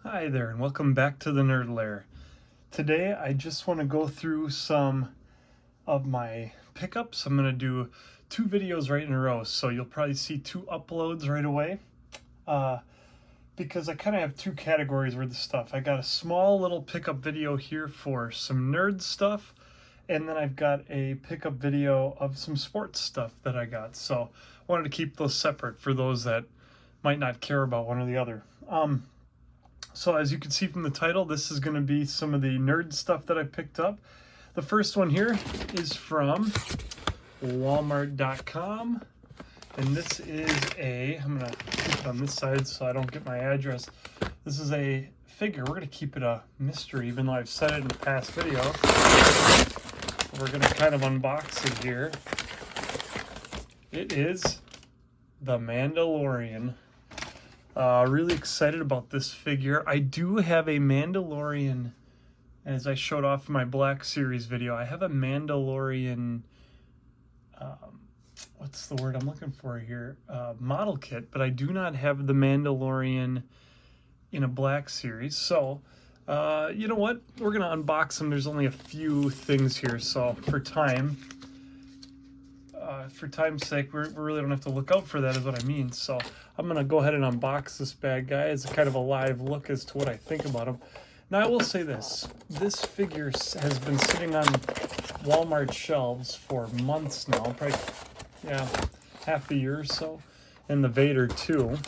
Hi there, and welcome back to the Nerd Lair. Today, I just want to go through some of my pickups. I'm going to do 2 videos right in a row, so you'll probably see 2 uploads right away. Because I kind of have 2 categories worth of stuff. I got a small little pickup video here for some nerd stuff, and then I've got a pickup video of some sports stuff that I got. So I wanted to keep those separate for those that might not care about one or the other. So as you can see from the title, this is going to be some of the nerd stuff that I picked up. The first one here is from Walmart.com. And this is I'm going to keep it on this side so I don't get my address. This is a figure. We're going to keep it a mystery, even though I've said it in the past video. We're going to kind of unbox it here. It is the Mandalorian. Really excited about this figure. I do have a Mandalorian, as I showed off in my Black Series video. I have a Mandalorian, what's the word I'm looking for here? Model kit, but I do not have the Mandalorian in a Black Series. So, you know what? We're going to unbox them. There's only a few things here, so for time's sake, we really don't have to look out for that, is what I mean. So I'm going to go ahead and unbox this bad guy as a kind of a live look as to what I think about him. Now, I will say this. This figure has been sitting on Walmart shelves for months now, probably, half a year or so, and the Vader too.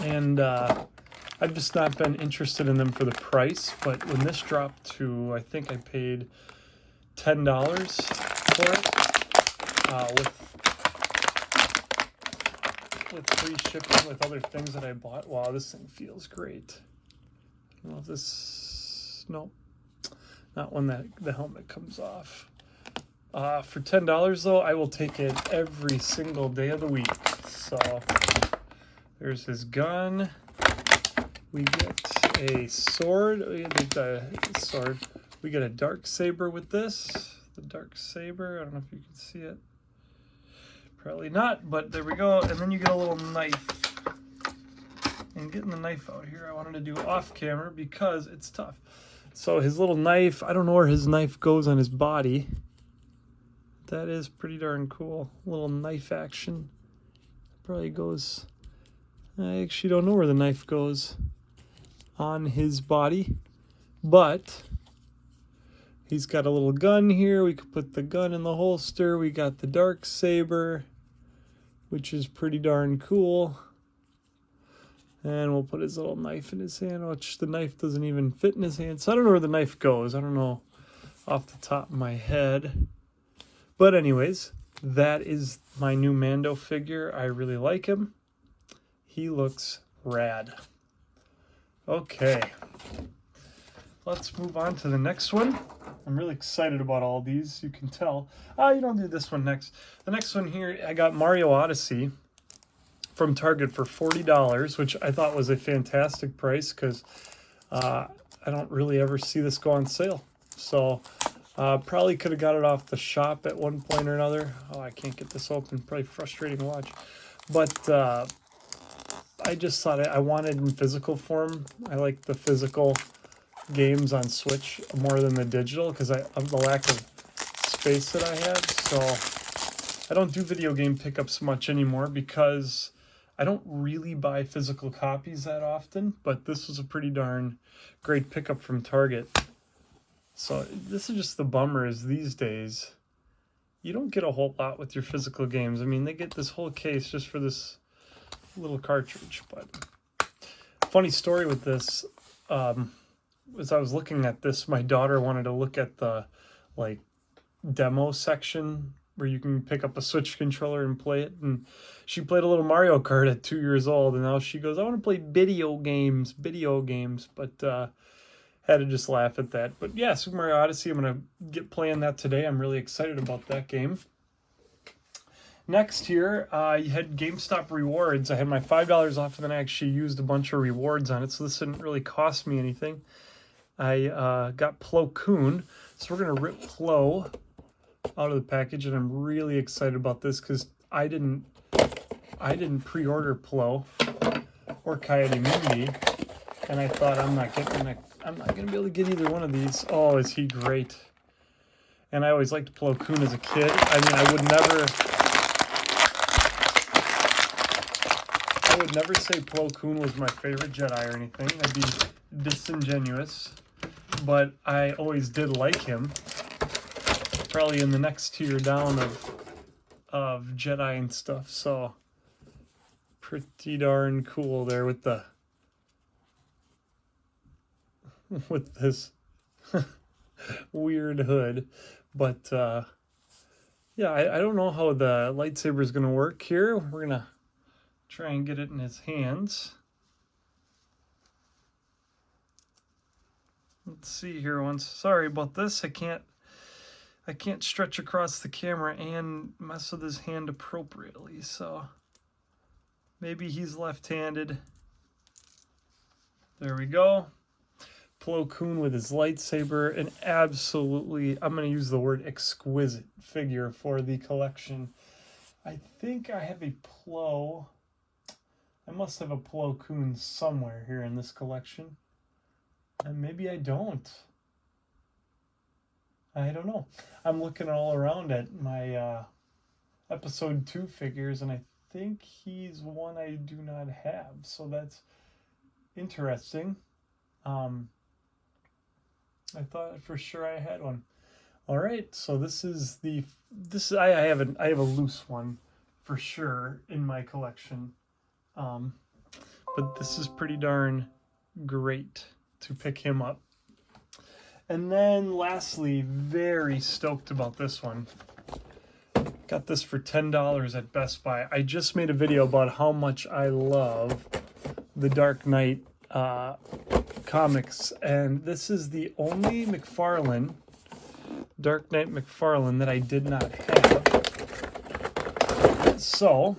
And I've just not been interested in them for the price, but when this dropped to, I think I paid $10 for it, with free shipping, with other things that I bought. Wow, this thing feels great. I don't know if this, no, not when the helmet comes off. For $10 though, I will take it every single day of the week. So there's his gun. We get a sword. We get a sword. We get a dark saber with this. The dark saber. I don't know if you can see it. Probably not, but there we go. And then you get a little knife. And getting the knife out here, I wanted to do off camera because it's tough. So his little knife, I don't know where his knife goes on his body. That is pretty darn cool. Little knife action. Probably goes, I actually don't know where the knife goes on his body. But he's got a little gun here. We could put the gun in the holster. We got the dark saber, which is pretty darn cool. And we'll put his little knife in his hand, which the knife doesn't even fit in his hand. So I don't know where the knife goes. I don't know off the top of my head. But anyways, that is my new Mando figure. I really like him. He looks rad. Okay. Let's move on to the next one. I'm really excited about all these, you can tell. You don't do this one next. The next one here, I got Mario Odyssey from Target for $40, which I thought was a fantastic price because I don't really ever see this go on sale. So probably could have got it off the shop at one point or another. Oh, I can't get this open. Probably frustrating to watch. But I just thought I wanted in physical form. I like the physical games on Switch more than the digital because of the lack of space that I have. So I don't do video game pickups much anymore because I don't really buy physical copies that often, but this was a pretty darn great pickup from Target. So this is just the bummer is these days you don't get a whole lot with your physical games. I mean, they get this whole case just for this little cartridge. But funny story with this, as I was looking at this, my daughter wanted to look at the demo section where you can pick up a Switch controller and play it, and she played a little Mario Kart at 2 years old, and now she goes, I want to play video games, but had to just laugh at that. But yeah, Super Mario Odyssey, I'm going to get playing that today. I'm really excited about that game. Next here, you had GameStop rewards. I had my $5 off, and then I actually used a bunch of rewards on it, so this didn't really cost me anything. I got Plo Koon, so we're going to rip Plo out of the package, and I'm really excited about this because I didn't pre-order Plo or Coyote Mundi, and I thought I'm not gonna be able to get either one of these. Oh, is he great? And I always liked Plo Koon as a kid. I mean, I would never say Plo Koon was my favorite Jedi or anything. That'd be disingenuous. But I always did like him. Probably in the next tier down of Jedi and stuff. So pretty darn cool there with this weird hood. But yeah, I don't know how the lightsaber is going to work here. We're going to try and get it in his hands. Let's see here once. Sorry about this. I can't stretch across the camera and mess with his hand appropriately. So maybe he's left-handed. There we go. Plo Koon with his lightsaber, an absolutely, I'm going to use the word exquisite figure for the collection. I think I have a Plo. I must have a Plo Koon somewhere here in this collection. And maybe I don't. I don't know. I'm looking all around at my episode 2 figures, and I think he's one I do not have. So that's interesting. I thought for sure I had one. All right, so I have a loose one for sure in my collection, but this is pretty darn great to pick him up. And then lastly, very stoked about this one. Got this for $10 at Best Buy. I just made a video about how much I love the Dark Knight comics, and this is the only McFarlane, Dark Knight McFarlane, that I did not have. So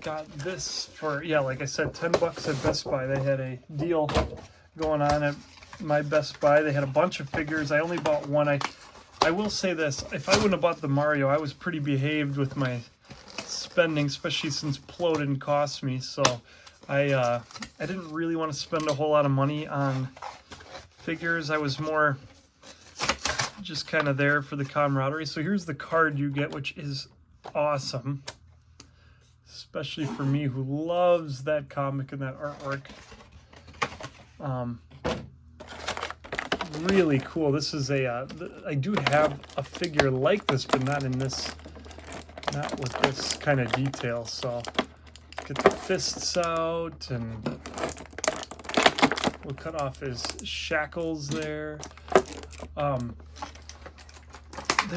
got this for, yeah, like I said, $10 at Best Buy. They had a deal going on at my Best Buy. They had a bunch of figures. I only bought one. I will say this, if I wouldn't have bought the Mario, I was pretty behaved with my spending, especially since Plo didn't cost me. So I didn't really want to spend a whole lot of money on figures. I was more just kind of there for the camaraderie. So here's the card you get, which is awesome, especially for me who loves that comic and that artwork. Really cool. This is I do have a figure like this, but not with this kind of detail. So get the fists out, and we'll cut off his shackles there. There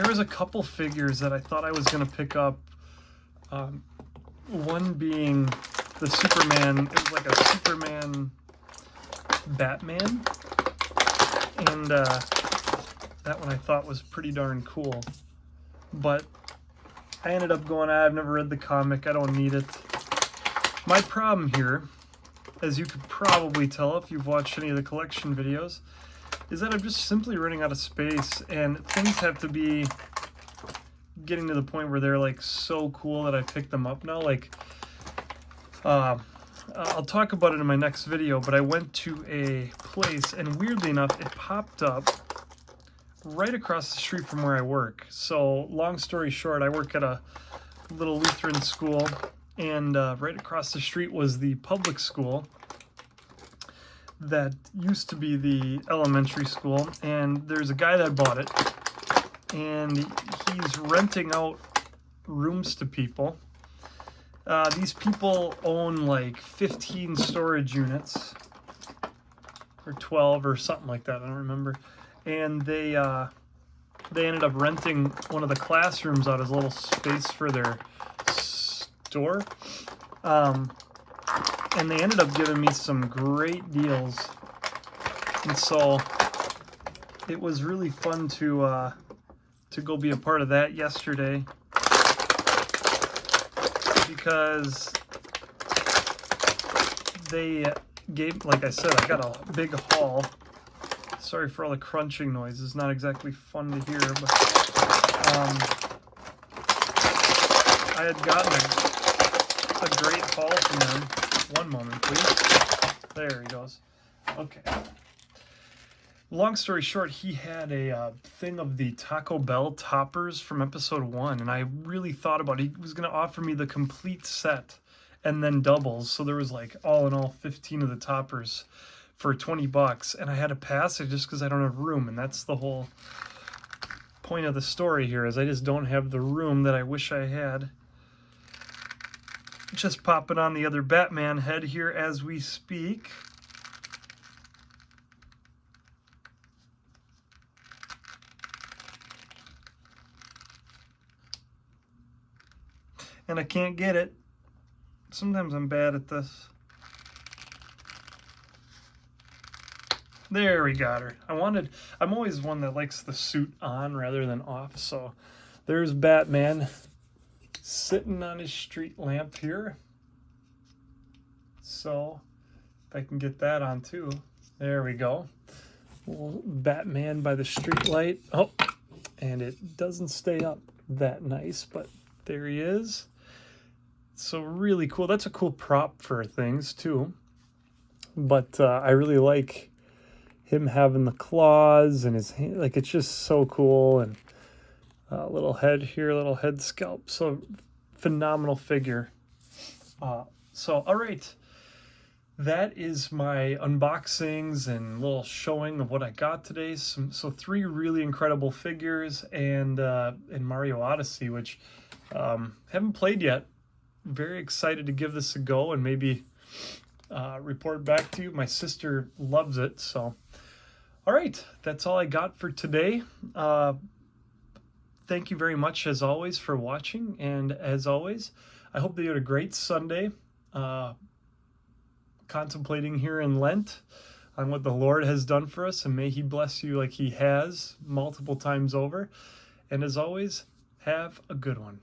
was a couple figures that I thought I was going to pick up. One being the Superman. It was like a Superman Batman. And that one I thought was pretty darn cool. But I ended up going, I've never read the comic. I don't need it. My problem here, as you could probably tell if you've watched any of the collection videos, is that I'm just simply running out of space, and things have to be getting to the point where they're like so cool that I pick them up now. Like, I'll talk about it in my next video, but I went to a place, and weirdly enough, it popped up right across the street from where I work. So, long story short, I work at a little Lutheran school, and right across the street was the public school that used to be the elementary school, and there's a guy that bought it, and he's renting out rooms to people. These people own like 15 storage units, or 12 or something like that, I don't remember. And they ended up renting one of the classrooms out as a little space for their store. And they ended up giving me some great deals. And so it was really fun to go be a part of that yesterday, because they gave, like I said, I got a big haul. Sorry for all the crunching noise. It's not exactly fun to hear, but I had gotten a great haul from them. One moment, please. There he goes. Okay. Long story short, he had a thing of the Taco Bell toppers from episode 1, and I really thought about it. He was going to offer me the complete set and then doubles, so there was like all in all 15 of the toppers for $20, and I had to pass it just because I don't have room, and that's the whole point of the story here, is I just don't have the room that I wish I had. Just popping on the other Batman head here as we speak. And I can't get it. Sometimes I'm bad at this. There, we got her. I'm always one that likes the suit on rather than off, so there's Batman sitting on his street lamp here. So if I can get that on too. There we go. Little Batman by the street light. Oh, and it doesn't stay up that nice, but there he is. So really cool. That's a cool prop for things too. But I really like him having the claws and his hand. Like, it's just so cool. And little head here, little head scalp. So phenomenal figure. So all right, that is my unboxings and little showing of what I got today. So 3 really incredible figures, and in Mario Odyssey, which haven't played yet. Very excited to give this a go and maybe report back to you. My sister loves it. So all right, that's all I got for today. Thank you very much, as always, for watching. And as always, I hope that you had a great Sunday, contemplating here in Lent on what the Lord has done for us. And may he bless you like he has multiple times over. And as always, have a good one.